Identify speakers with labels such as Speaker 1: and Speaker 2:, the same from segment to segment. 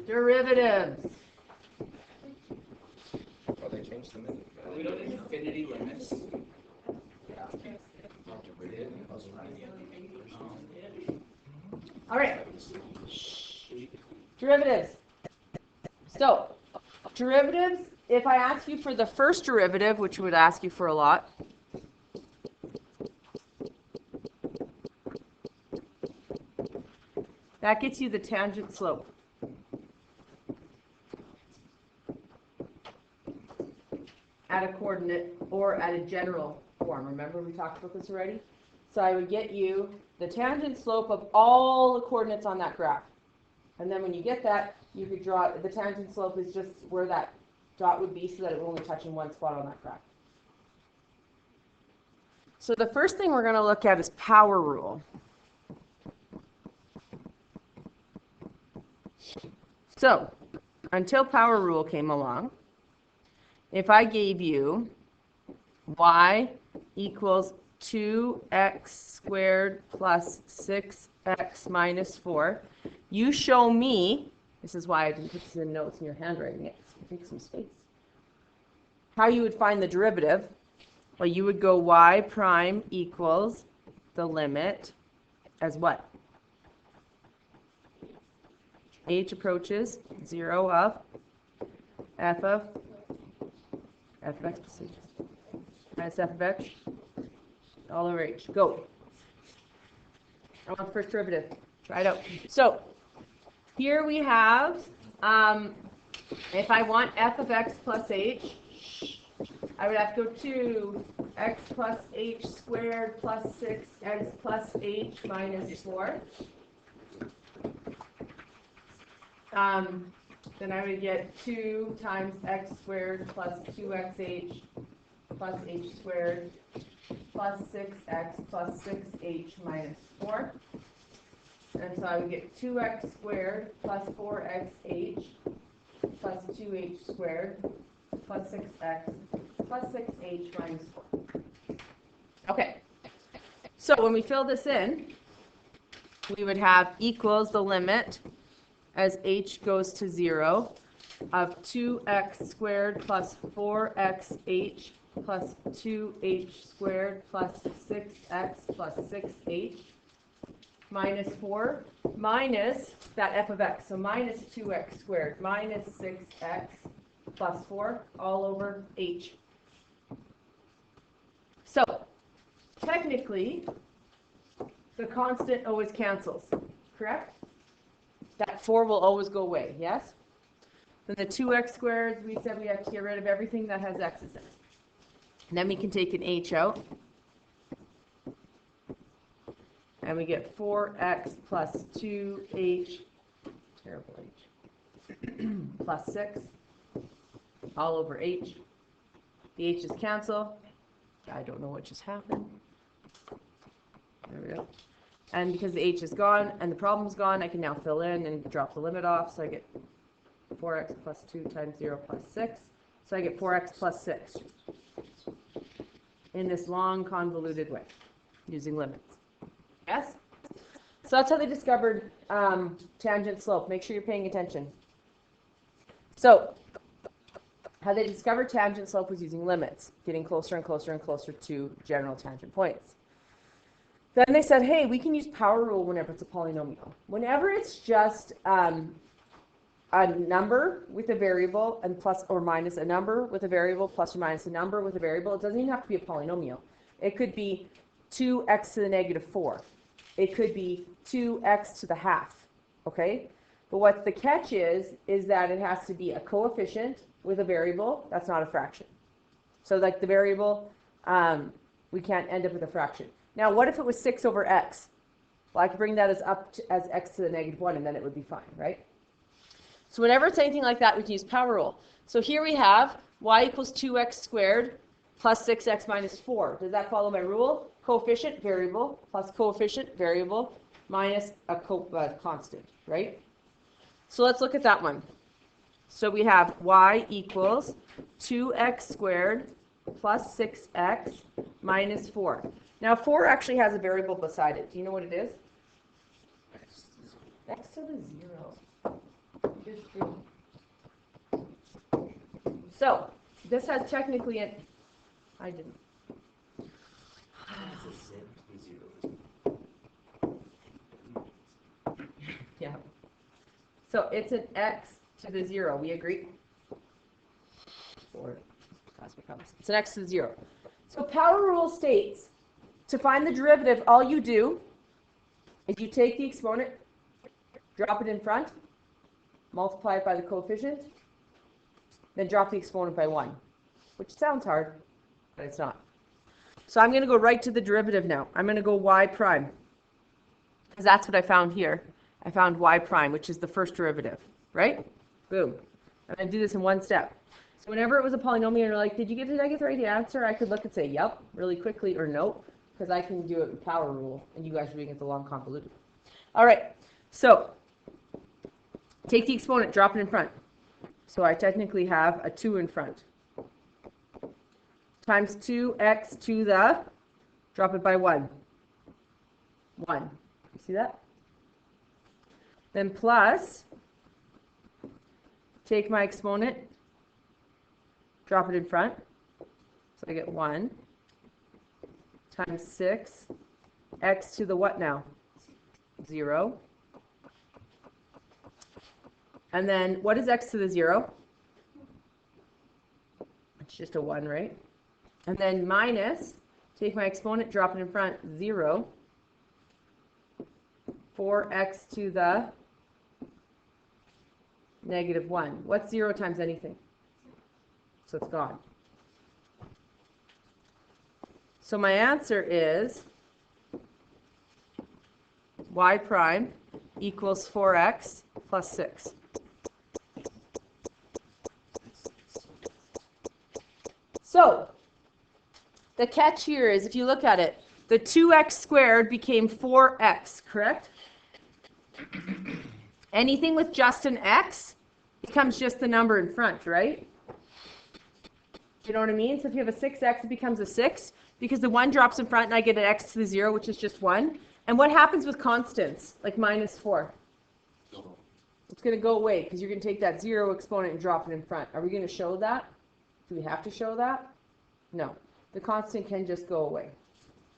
Speaker 1: Derivatives.
Speaker 2: Oh, they changed the minute.
Speaker 3: We don't need infinity limits.
Speaker 1: All right. Derivatives. So, derivatives, if I ask you for the first derivative, which would ask you for a lot, that gets you the tangent slope. At a coordinate or at a general form. Remember we talked about this already? So I would get you the tangent slope of all the coordinates on that graph. And then when you get that, you could draw, the tangent slope is just where that dot would be so that it will only touch in one spot on that graph. So the first thing we're going to look at is power rule. So, until power rule came along, if I gave you y equals 2x squared plus 6x minus 4, you show me, this is why I didn't put this in notes in your handwriting, it takes some space, how you would find the derivative. Well, you would go y prime equals the limit as what? H approaches 0 of f of x plus h minus f of x all over h. Go. I want the first derivative. Try it out. So here we have, if I want f of x plus h, I would have to go to x plus h squared plus 6x plus h minus 4. Then I would get 2 times x squared plus 2xh plus h squared plus 6x plus 6h minus 4. And so I would get 2x squared plus 4xh plus 2h squared plus 6x plus 6h minus 4. Okay. So when we fill this in, we would have equals the limit as h goes to 0 of 2x squared plus 4xh plus 2h squared plus 6x plus 6h minus 4 minus that f of x. So minus 2x squared minus 6x plus 4 all over h. So technically, the constant always cancels, correct? That 4 will always go away, yes? Then the 2x squared, we said we have to get rid of everything that has x's in it. And then we can take an h out. And we get 4x plus 2h, terrible h, plus 6 all over h. The h's cancel. I don't know what just happened. There we go. And because the h is gone and the problem's gone, I can now fill in and drop the limit off. So I get 4x plus 2 times 0 plus 6. So I get 4x plus 6 in this long convoluted way using limits. Yes? So that's how they discovered tangent slope. Make sure you're paying attention. So how they discovered tangent slope was using limits, getting closer and closer and closer to general tangent points. Then they said, hey, we can use power rule whenever it's a polynomial. Whenever it's just a number with a variable and plus or minus a number with a variable plus or minus a number with a variable, it doesn't even have to be a polynomial. It could be 2x to the negative 4. It could be 2x to the half, okay? But what the catch is that it has to be a coefficient with a variable. That's not a fraction. So like the variable, we can't end up with a fraction. Now, what if it was 6 over x? Well, I could bring that as as x to the negative 1, and then it would be fine, right? So whenever it's anything like that, we can use power rule. So here we have y equals 2x squared plus 6x minus 4. Does that follow my rule? Coefficient, variable, plus coefficient, variable, minus a constant, right? So let's look at that one. So we have y equals 2x squared plus 6x minus 4. Now 4 actually has a variable beside it. Do you know what it is? Next to the 0. So, this has technically an, I didn't. Yeah. So it's an x to the 0. We agree? It's an x to the 0. So power rule states, to find the derivative, all you do is you take the exponent, drop it in front, multiply it by the coefficient, then drop the exponent by 1, which sounds hard, but it's not. So I'm going to go right to the derivative now. I'm going to go y prime, because that's what I found here. I found y prime, which is the first derivative, right? Boom. I'm going to do this in one step. So whenever it was a polynomial and you're like, did you get the right answer? I could look and say, yep, really quickly, or nope, because I can do it with power rule, and you guys are doing it the long convoluted. All right, so take the exponent, drop it in front. So I technically have a 2 in front. Times 2x to the, drop it by 1. 1. You see that? Then plus, take my exponent, drop it in front. So I get 1 times 6, x to the what now? 0. And then what is x to the 0? It's just a 1, right? And then minus, take my exponent, drop it in front, 0. 4x to the negative 1. What's 0 times anything? So it's gone. So my answer is y prime equals 4x plus 6. So the catch here is, if you look at it, the 2x squared became 4x, correct? Anything with just an x becomes just the number in front, right? You know what I mean? So if you have a 6x, it becomes a 6, because the 1 drops in front and I get an x to the 0, which is just 1. And what happens with constants, like minus 4? It's going to go away, because you're going to take that 0 exponent and drop it in front. Are we going to show that? Do we have to show that? No. The constant can just go away.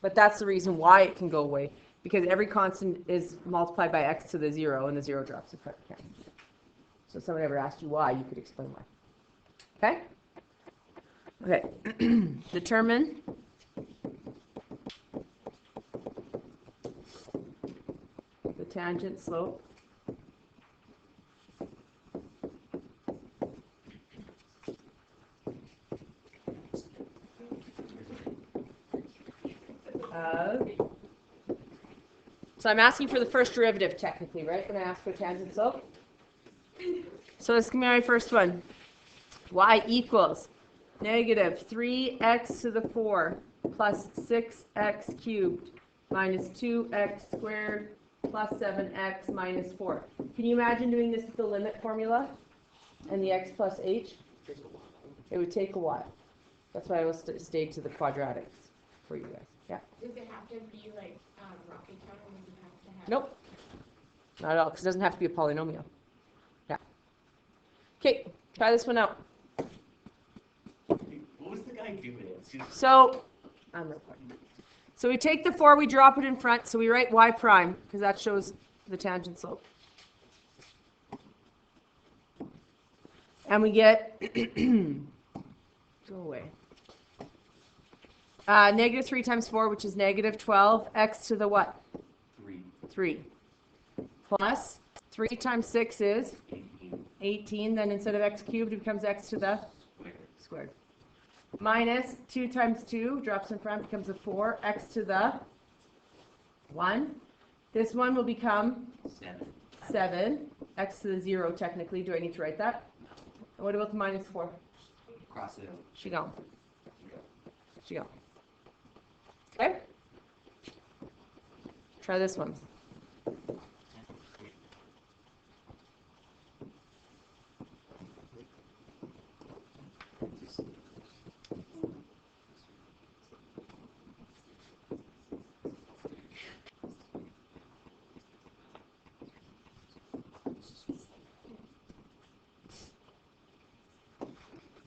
Speaker 1: But that's the reason why it can go away, because every constant is multiplied by x to the 0, and the 0 drops in front. Okay. So if someone ever asked you why, you could explain why. Okay? Okay. Determine the tangent slope of, so I'm asking for the first derivative technically, right? When I ask for tangent slope. So this can be my first one. Y equals negative 3x to the 4 plus 6x cubed minus 2x squared plus 7x minus 4. Can you imagine doing this with the limit formula and the x plus h? It would take a while. That's why I was stayed to the quadratics for you guys. Yeah?
Speaker 4: Does it have to be like rocket count, or does it have to have?
Speaker 1: Nope. Not at all, because it doesn't have to be a polynomial. Yeah. Okay, try this one out.
Speaker 3: What was the guy doing?
Speaker 1: So, I'm recording. So we take the 4, we drop it in front, so we write y prime, because that shows the tangent slope. And we get, go away, negative 3 times 4, which is negative 12, x to the what?
Speaker 3: 3.
Speaker 1: 3. Plus 3 times 6 is 18. Then instead of x cubed, it becomes x to the squared. Minus 2 times 2, drops in front, becomes a 4, x to the 1. This one will become 7, x to the 0 technically. Do I need to write that? And what about the minus 4?
Speaker 3: Cross it out.
Speaker 1: She gone. She gone. Okay? Try this one.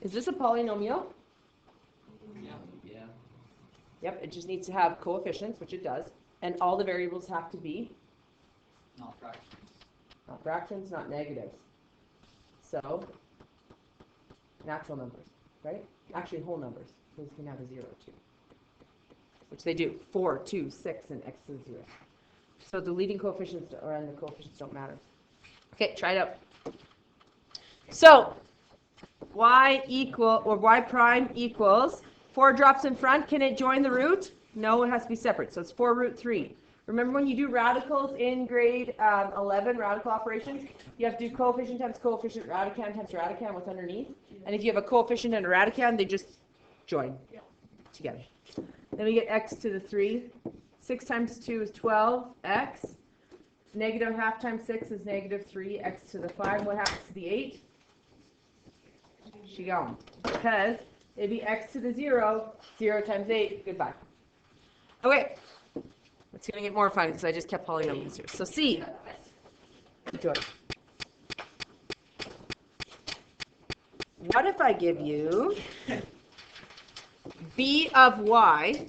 Speaker 1: Is this a polynomial?
Speaker 3: Yeah.
Speaker 1: Yep, it just needs to have coefficients, which it does, and all the variables have to be
Speaker 3: Not fractions.
Speaker 1: not fractions, not negatives. So, natural numbers, right? Actually, whole numbers. Those can have a 0 too. Which they do. 4, 2, 6, and x is 0. So the leading coefficients and the coefficients don't matter. Okay, try it out. So, y prime equals 4 drops in front. Can it join the root? No, it has to be separate. So it's 4 root 3. Remember when you do radicals in grade 11, radical operations, you have to do coefficient times coefficient, radicand times radicand, what's underneath. And if you have a coefficient and a radicand, they just join together. Then we get x to the 3. 6 times 2 is 12x. Negative half times 6 is negative 3. X to the 5. What happens to the 8? She gone. Because it'd be x to the 0. 0 times 8. Goodbye. Okay. It's going to get more fun because I just kept polynomials here. So C. Enjoy. What if I give you b of y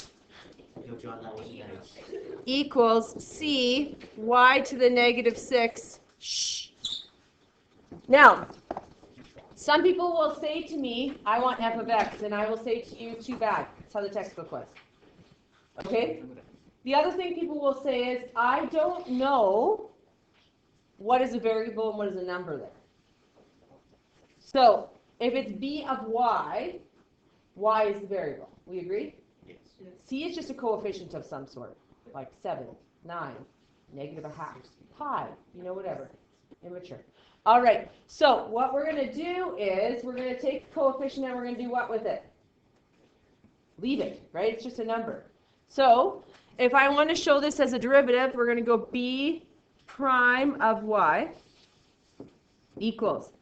Speaker 3: Yo, John, that wasn't nice.
Speaker 1: equals c y to the negative 6. Shh. Now, some people will say to me, I want f of x, and I will say to you, too bad. That's how the textbook was. Okay? The other thing people will say is, I don't know what is a variable and what is a number there. So, if it's b of y is the variable. We agree?
Speaker 3: Yes.
Speaker 1: C is just a coefficient of some sort, like 7, 9, negative a half, pi, whatever, immature. All right, so what we're going to do is we're going to take the coefficient and we're going to do what with it? Leave it, right? It's just a number. So if I want to show this as a derivative, we're going to go b prime of y equals.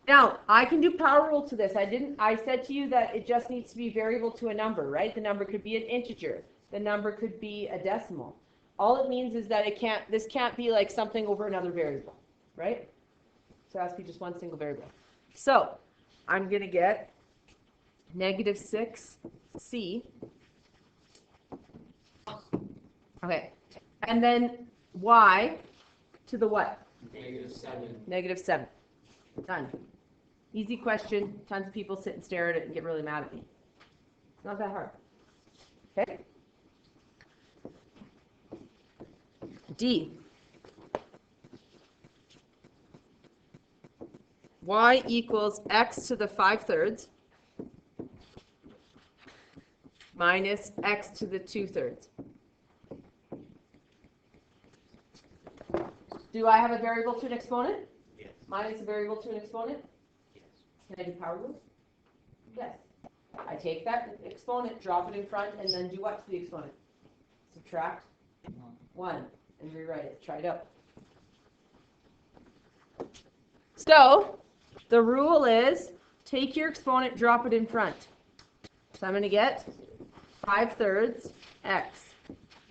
Speaker 1: Now, I can do power rule to this. I said to you that it just needs to be variable to a number, right? The number could be an integer. The number could be a decimal. All it means is that this can't be like something over another variable, right? So it has to be just one single variable. So, I'm going to get negative 6c. Okay. And then y to the what?
Speaker 3: Negative 7.
Speaker 1: Negative 7. Done. Easy question. Tons of people sit and stare at it and get really mad at me. It's not that hard. Okay? D. Y equals x to the 5/3 minus x to the 2/3. Do I have a variable to an exponent?
Speaker 3: Yes.
Speaker 1: Minus a variable to an exponent?
Speaker 3: Yes.
Speaker 1: Can I do power rule? Yes. I take that exponent, drop it in front, and then do what to the exponent? Subtract 1 and rewrite it. Try it out. So, the rule is take your exponent, drop it in front. So I'm going to get 5/3 x.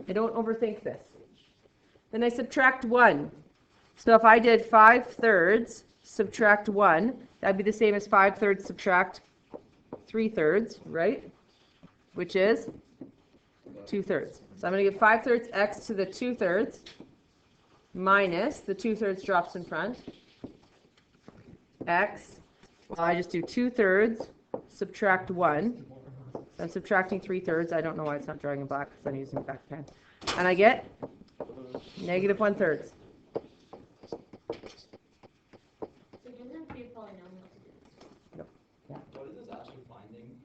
Speaker 1: I don't overthink this. Then I subtract 1. So if I did 5/3 subtract 1, that'd be the same as 5/3 subtract 3/3, right? Which is 2/3. So I'm going to get 5/3 x to the 2/3 minus the 2/3 drops in front. X. Well, I just do 2/3 subtract 1. I'm subtracting 3/3. I don't know why it's not drawing in black because I'm using a black pen. And I get negative 1/3.
Speaker 4: So it doesn't have to be a polynomial to do this.
Speaker 2: What is this actually finding?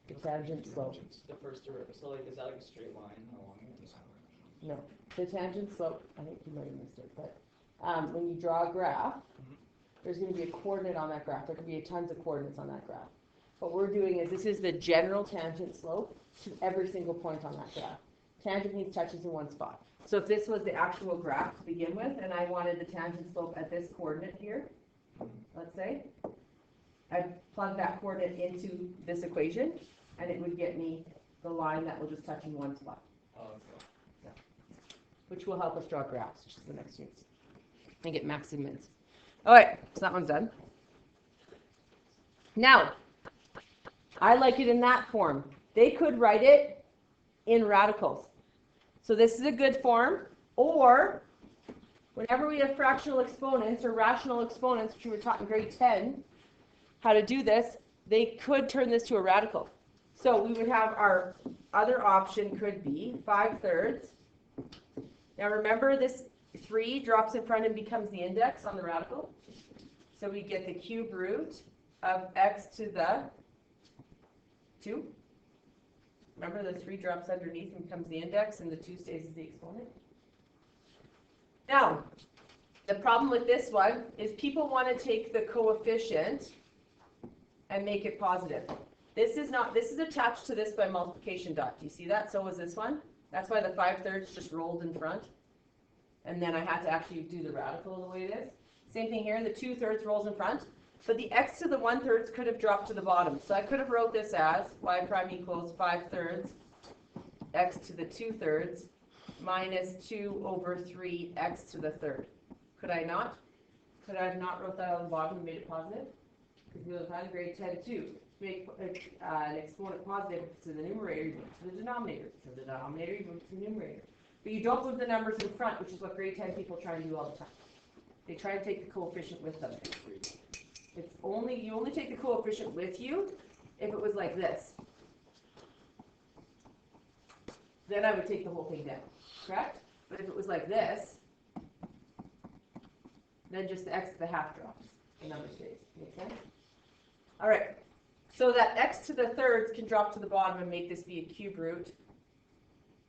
Speaker 1: The tangent slope.
Speaker 2: The first derivative. So like, is that like a straight line along it?
Speaker 1: No. The tangent slope, I think you might have missed it, but when you draw a graph, there's going to be a coordinate on that graph. There could be tons of coordinates on that graph. What we're doing is this is the general tangent slope to every single point on that graph. Tangent means touches in one spot. So if this was the actual graph to begin with, and I wanted the tangent slope at this coordinate here, let's say, I'd plug that coordinate into this equation, and it would get me the line that will just touch in one spot,
Speaker 2: Okay.
Speaker 1: which will help us draw graphs, which is the next unit. And get max and mins. All right, so that one's done. Now, I like it in that form. They could write it in radicals. So this is a good form. Or whenever we have fractional exponents or rational exponents, which we were taught in grade 10, how to do this, they could turn this to a radical. So we would have our other option could be 5/3. Now remember, this 3 drops in front and becomes the index on the radical. So we get the cube root of x to the 2. Remember, the 3 drops underneath and becomes the index, and the 2 stays as the exponent. Now, the problem with this one is people want to take the coefficient and make it positive. This is attached to this by multiplication dot. Do you see that? So is this one. That's why the 5/3 just rolled in front. And then I had to actually do the radical the way it is. Same thing here, the 2/3 rolls in front. But the x to the 1/3 could have dropped to the bottom. So I could have wrote this as y prime equals 5/3 x to the 2/3 minus 2 over 3 x to the 3rd. Could I not? Could I have not wrote that on the bottom and made it positive? Because we would have had a grade 10 too. To make an exponent positive to the numerator, you move to the denominator. To the denominator, you move to the numerator. But you don't move the numbers in front, which is what grade 10 people try and do all the time. They try and take the coefficient with them. You only take the coefficient with you if it was like this. Then I would take the whole thing down, correct? But if it was like this, then just the x to the half drops. The number stays. Make sense? All right. So that x to the 3rds can drop to the bottom and make this be a cube root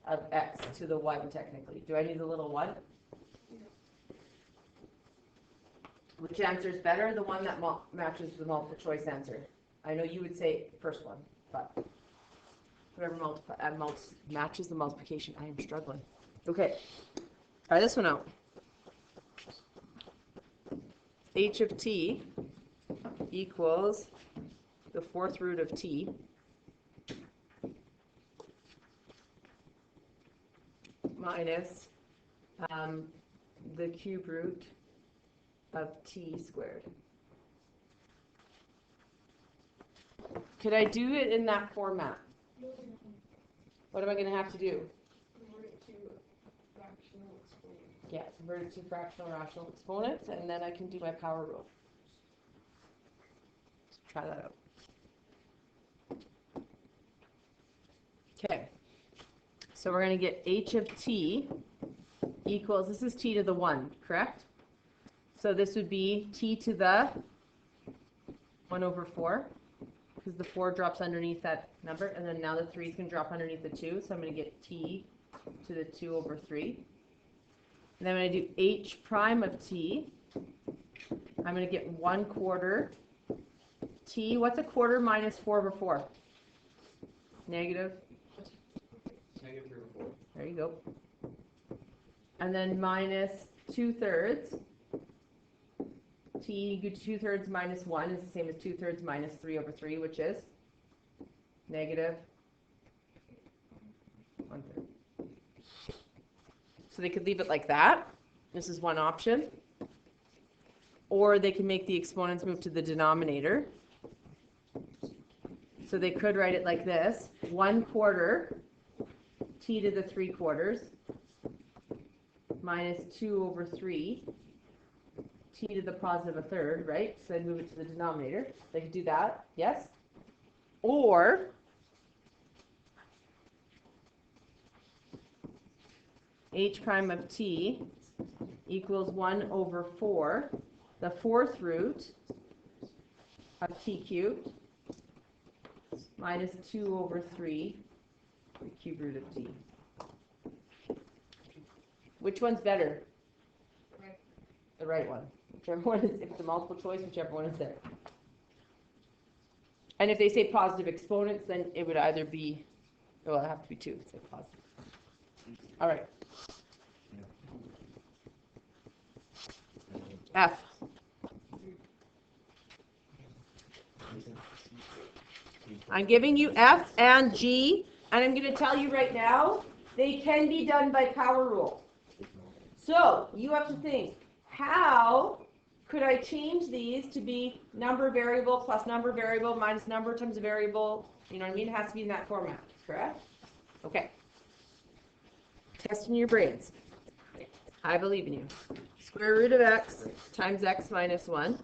Speaker 1: of x to the 1 technically. Do I need a little 1? Which answer is better? The one that matches the multiple choice answer. I know you would say first one, but whatever matches the multiplication, I am struggling. Okay, try this one out. H of t equals the 4th root of t minus the cube root of t squared. Could I do it in that format? What am I going to have to do?
Speaker 4: Convert it to fractional exponent.
Speaker 1: Yeah, convert it to fractional rational exponents, and then I can do my power rule. Let's try that out. Okay, so we're going to get h of t equals, this is t to the 1, correct? So this would be t to the 1 over 4, because the 4 drops underneath that number, and then now the 3 can drop underneath the 2, so I'm going to get t to the 2 over 3. And then I'm going to do h prime of t. I'm going to get 1/4 t. What's a quarter minus 4 over 4? Negative.
Speaker 3: Negative 3 over 4.
Speaker 1: There you go. And then minus 2/3. T, 2/3 minus 1 is the same as 2/3 minus 3 over 3, which is negative 1/3. So they could leave it like that. This is one option. Or they can make the exponents move to the denominator. So they could write it like this: 1/4 t to the 3/4 minus 2 over 3 t to the positive 1/3, right? So I'd move it to the denominator. They could do that, yes? Or h prime of t equals 1 over 4, the 4th root of t cubed minus 2 over 3, the cube root of t. Which one's better?
Speaker 4: Right.
Speaker 1: The right one. Whichever one is, if it's a multiple choice, whichever one is there. And if they say positive exponents, then it would either be, well, it'd have to be 2 if it's like positive. All right. F. I'm giving you F and G, and I'm going to tell you right now, they can be done by power rule. So you have to think, how could I change these to be number variable plus number variable minus number times a variable? You know what I mean? It has to be in that format, correct? Okay. Testing your brains. I believe in you. Square root of x times x minus 1.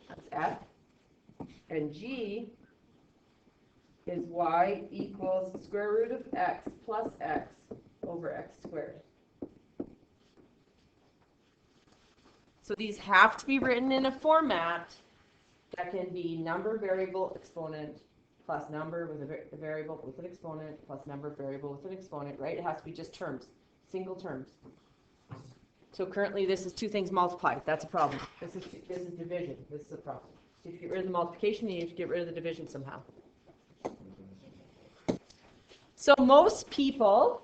Speaker 1: That's f. And g is y equals square root of x plus x over x squared. So these have to be written in a format that can be number variable exponent plus number with a variable with an exponent plus number variable with an exponent, right? It has to be just terms, single terms. So currently this is two things multiplied. That's a problem. This is division. This is a problem. So if you get rid of the multiplication, you have to get rid of the division somehow. So most people,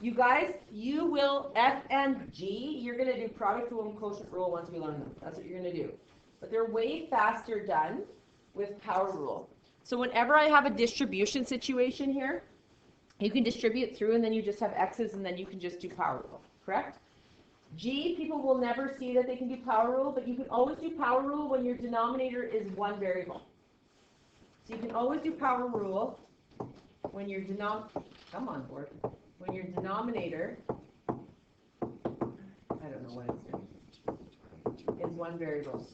Speaker 1: you guys, you will F and G, you're going to do product rule and quotient rule once we learn them. That's what you're going to do. But they're way faster done with power rule. So whenever I have a distribution situation here, you can distribute through and then you just have x's and then you can just do power rule, correct? G, people will never see that they can do power rule, but you can always do power rule when your denominator is one variable. So you can always do power rule when your come on board. When your denominator, I don't know what it's doing, is one variable.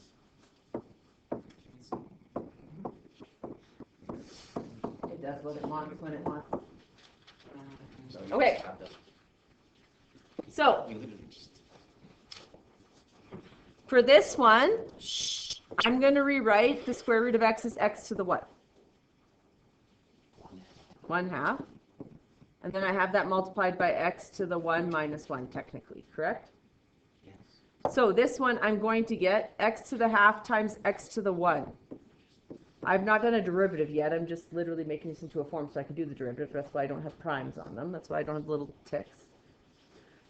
Speaker 1: It does what it wants when it wants. Okay. So, for this one, I'm going to rewrite the square root of x as x to the what? 1/2. And then I have that multiplied by x to the 1 minus 1, technically, correct? Yes. So this one, I'm going to get x to the half times x to the 1. I've not done a derivative yet. I'm just literally making this into a form so I can do the derivative. That's why I don't have primes on them. That's why I don't have little ticks.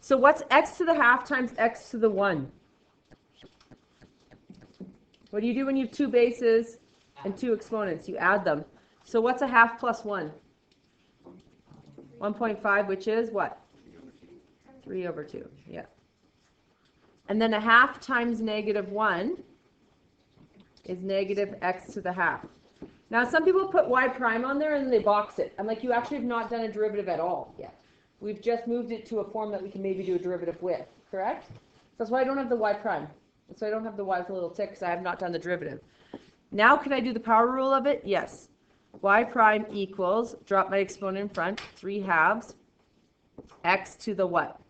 Speaker 1: So what's x to the half times x to the 1? What do you do when you have two bases and two exponents? You add them. So what's a half plus 1? 1.5, which is what? 3 over 2, yeah. And then a half times negative 1 is negative x to the half. Now, some people put y prime on there and then they box it. I'm like, you actually have not done a derivative at all yet. We've just moved it to a form that we can maybe do a derivative with, correct? That's why I don't have the y prime. So I don't have the y with a little tick because I have not done the derivative. Now, can I do the power rule of it? Yes. Y prime equals, drop my exponent in front, 3/2 x to the what?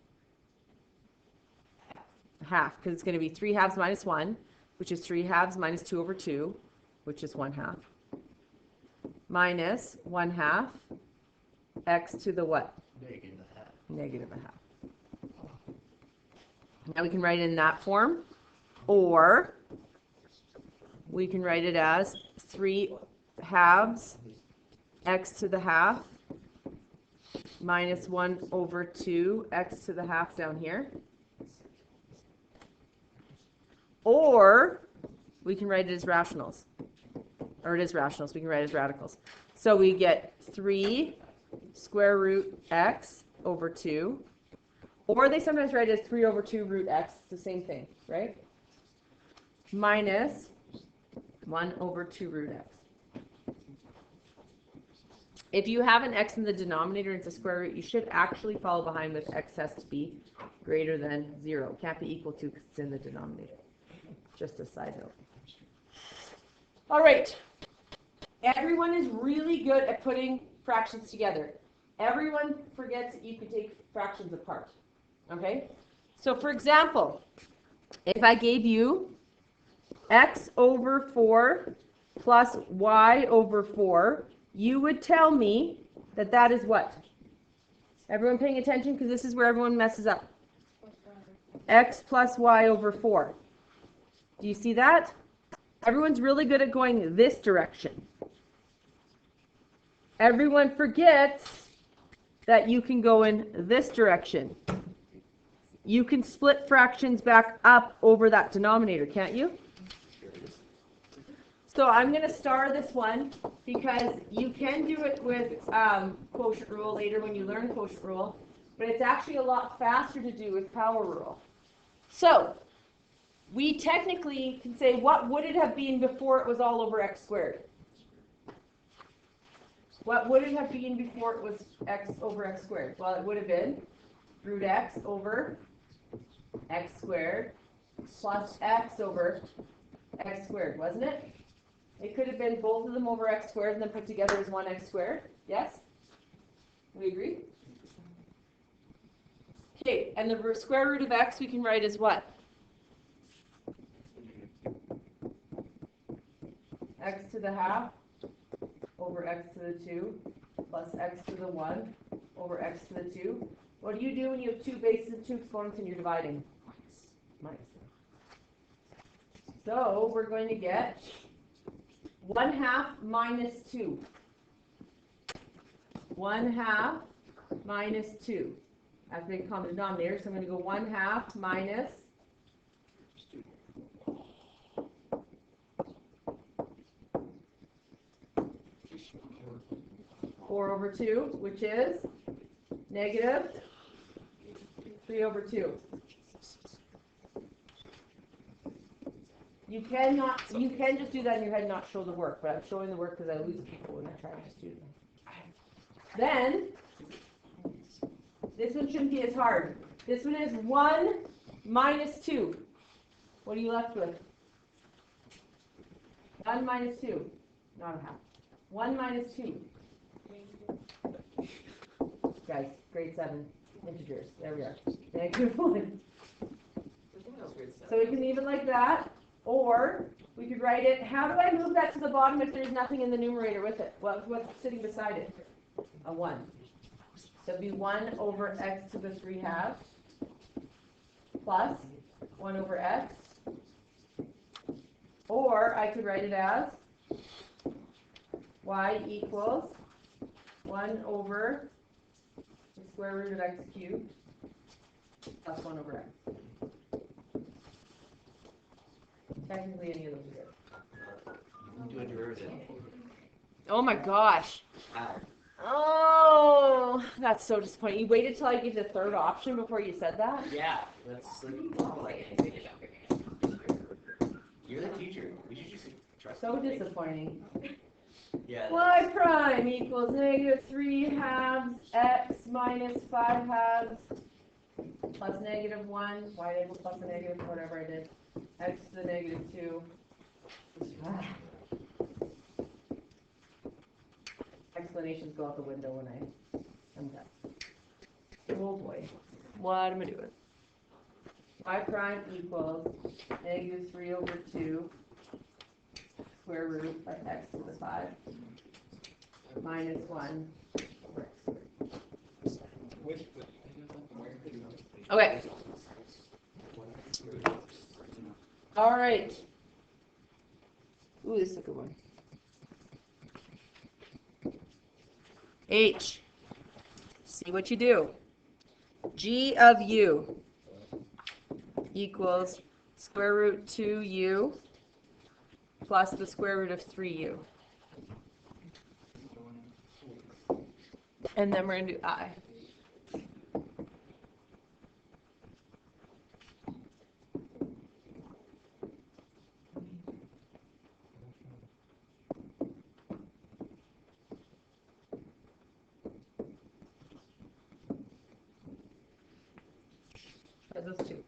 Speaker 1: Half, because it's going to be 3/2 minus 1, which is 3/2 minus 2 over 2, which is 1/2, minus 1/2 x to the what? Negative a half. Now we can write it in that form, or we can write it as 3/2 x to the half minus 1 over 2 x to the half down here. Or we can write it as rationals. Or it is rationals. We can write it as radicals. So we get 3 square root x over 2. Or they sometimes write it as 3 over 2 root x. It's the same thing, right? Minus 1 over 2 root x. If you have an x in the denominator and it's a square root, you should actually follow behind with x has to be greater than 0. Can't be equal to because it's in the denominator. Just a side note. All right. Everyone is really good at putting fractions together. Everyone forgets that you can take fractions apart. Okay? So for example, if I gave you x over 4 plus y over 4, you would tell me that that is what? Everyone paying attention because this is where everyone messes up. X plus y over 4. Do you see that? Everyone's really good at going this direction. Everyone forgets that you can go in this direction. You can split fractions back up over that denominator, can't you? So I'm going to star this one because you can do it with quotient rule later when you learn quotient rule, but it's actually a lot faster to do with power rule. So we technically can say, what would it have been before it was all over x squared? What would it have been before it was x over x squared? Well, it would have been root x over x squared plus x over x squared, wasn't it? It could have been both of them over x squared and then put together as 1x squared. Yes? We agree? Okay, and the square root of x we can write as what? X to the half over x to the 2 plus x to the 1 over x to the 2. What do you do when you have two bases and two exponents and you're dividing? Minus. So we're going to get 1/2 minus 2. 1/2 minus 2. That's the common denominator, so I'm going to go 1/2 minus 4 over 2, which is negative 3 over 2. You can just do that in your head and not show the work, but I'm showing the work because I lose people when I try to do that. Then, this one shouldn't be as hard. This one is 1 minus 2. What are you left with? 1 minus 2. Not a half. 1 minus 2. Guys, grade 7 integers. There we are. Negative 1. So we can leave it like that, or we could write it. How do I move that to the bottom if there's nothing in the numerator with it? What's sitting beside it? A 1. So it'd be 1 over x to the 3/2 plus 1 over x. Or I could write it as y equals 1 over the square root of x cubed plus 1 over x. Technically, any of those are good.
Speaker 3: Do a derivative.
Speaker 1: Oh my gosh.
Speaker 3: How?
Speaker 1: Oh, that's so disappointing. You waited till I gave the third option before you said that?
Speaker 3: Yeah, that's like, you're the teacher. We should just trust
Speaker 1: So
Speaker 3: you.
Speaker 1: disappointing.
Speaker 3: Yeah.
Speaker 1: Y prime equals negative 3/2 x minus 5/2 plus negative 1. Y equals plus a negative, whatever I did. X to the negative 2. Explanations go out the window when I'm done. Oh boy. What am I doing? Y prime equals negative 3 over 2 square root of x to the 5 minus 1 over x squared. Okay. All right. Ooh, this is a good one. H. See what you do. G of u equals square root 2u plus the square root of 3u. And then we're going to do I. Those two.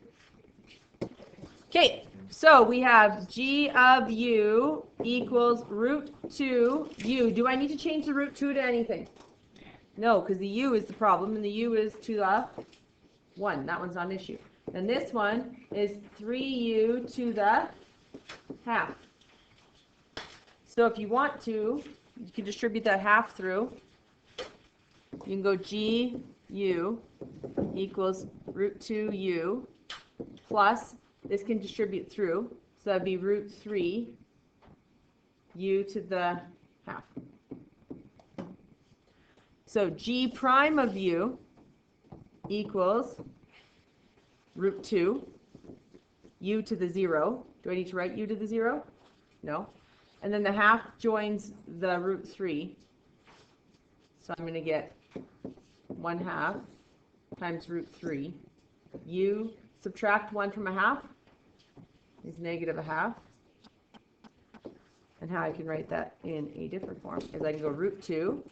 Speaker 1: Okay, so we have G of u equals root 2u. Do I need to change the root 2 to anything? No, because the u is the problem, and the u is to the 1. That one's not an issue. And this one is 3u to the half. So if you want to, you can distribute that half through. You can go G u equals root 2u plus, this can distribute through, so that would be root 3 u to the half. So G prime of u equals root 2 u to the 0. Do I need to write u to the 0? No. And then the half joins the root 3. So I'm going to get 1/2 times root 3. U, subtract 1 from a half. is negative a half. And how I can write that in a different form is I can go root 2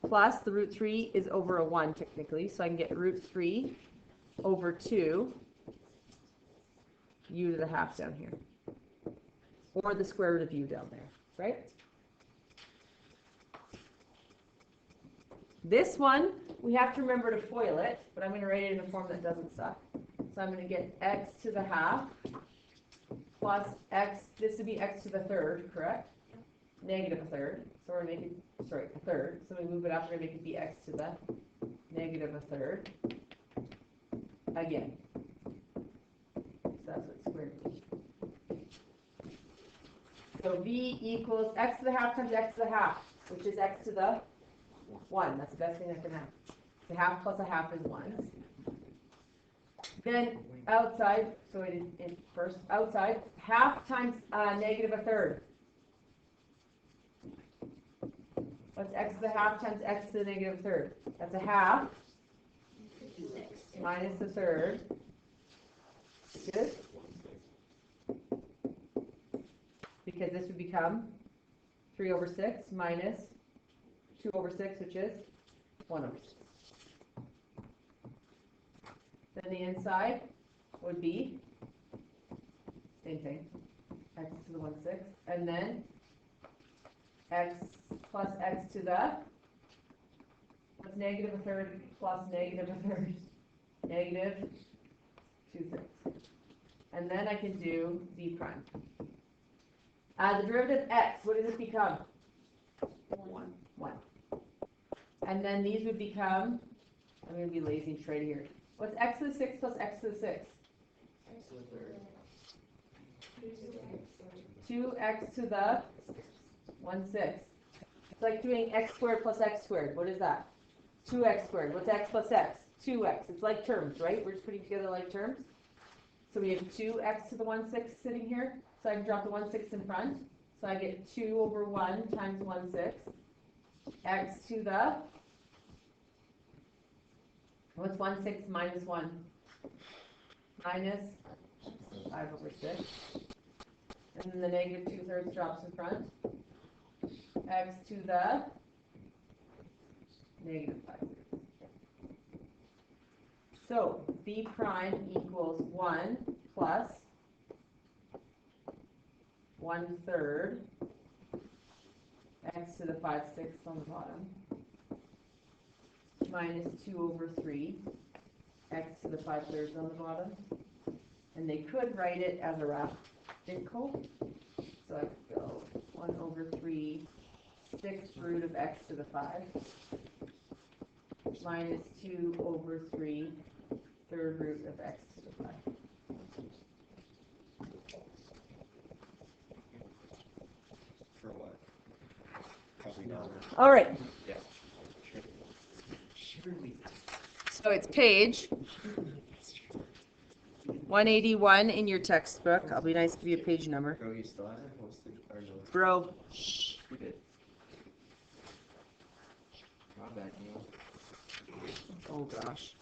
Speaker 1: plus the root 3 is over a 1 technically, so I can get root 3 over 2 u to the half down here. Or the square root of u down there, right? This one, we have to remember to FOIL it, but I'm going to write it in a form that doesn't suck. So I'm going to get x to the half plus x, this would be x to the third, correct? Negative a third. So we're making, sorry, a third. So we move it up, we're going to make it be x to the negative a third. Again. So that's what squared means. So v equals x to the half times x to the half, which is x to the 1. That's the best thing that can happen. The half plus a half is 1. Then outside, so it is first outside, half times negative a third. What's x to the half times x to the negative third? That's a half minus the third. Good. Because this would become 3 over 6 minus 2 over 6, which is 1 over 6. Then the inside would be same thing, x to the 1/6, and then x plus x to the, what's negative a third plus negative a third? Negative 2/3. And then I can do v prime. The derivative of x, what does it become? 1. And then these would become, I'm going to be lazy and try to here. What's x to the 6 plus x to the 6?
Speaker 2: X to the third.
Speaker 1: 2x to the 1/6. It's like doing x squared plus x squared. What is that? 2x squared. What's x plus x? 2x. It's like terms, right? We're just putting together like terms. So we have 2x to the 1/6 sitting here. So I can drop the 1/6 in front. So I get 2 over 1 times 1/6. X to the, what's 1/6 minus 1? Minus 5 over 6. And then the negative 2/3 drops in front. X to the negative 5/3. So b prime equals 1 plus 1/3 x to the 5/6 on the bottom minus 2 over 3 x to the 5/3 on the bottom. And they could write it as a radical. So I could go 1 over 3 6th root of x to the 5 minus 2 over 3 3rd root of x to the 5.
Speaker 3: For what? Probably not.
Speaker 1: All right.
Speaker 3: Yeah. Surely.
Speaker 1: So it's page 181 in your textbook. I'll be nice to give you a page number.
Speaker 3: Bro, you still haven't posted our notes.
Speaker 1: Bro. Shh.
Speaker 3: We did. My bad, Neil.
Speaker 1: Oh gosh.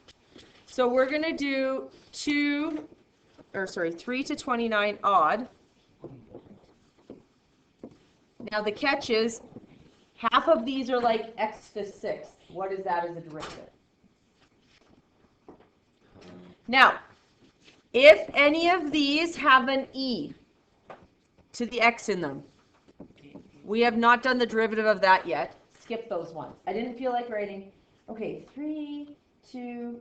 Speaker 1: So we're going to do 3 to 29 odd. Now the catch is half of these are like x to the 6th. What is that as a derivative? Now, if any of these have an e to the x in them, we have not done the derivative of that yet. Skip those ones. I didn't feel like writing, okay, 3 to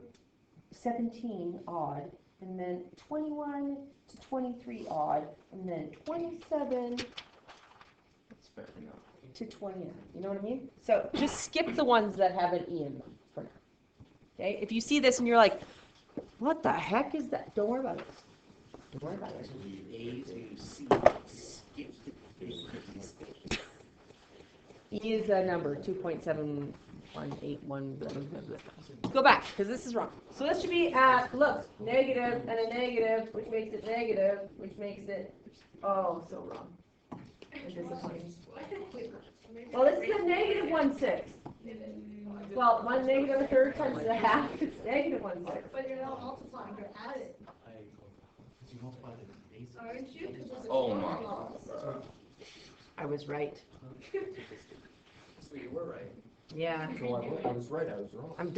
Speaker 1: 17 odd, and then 21 to 23 odd, and then 27
Speaker 3: That's fair enough.
Speaker 1: to 29. You know what I mean? So just skip the ones that have an e in them for now. Okay? If you see this and you're like, what the heck is that? Don't worry about it. Don't worry about it.
Speaker 3: A to C. Skip the
Speaker 1: E is a number, 2.7181. Go back, because this is wrong. So this should be look, negative and a negative, which makes it negative, which makes it, oh, so wrong. It's disappointing. Well, this is a negative 1/6. Well, 1 negative a third times a half, it's negative 1/6.
Speaker 4: But you're not multiplying, you're adding. Aren't you?
Speaker 3: Oh my.
Speaker 1: I was right.
Speaker 2: So you were right.
Speaker 1: Yeah.
Speaker 2: So I was right, I was wrong.
Speaker 1: I'm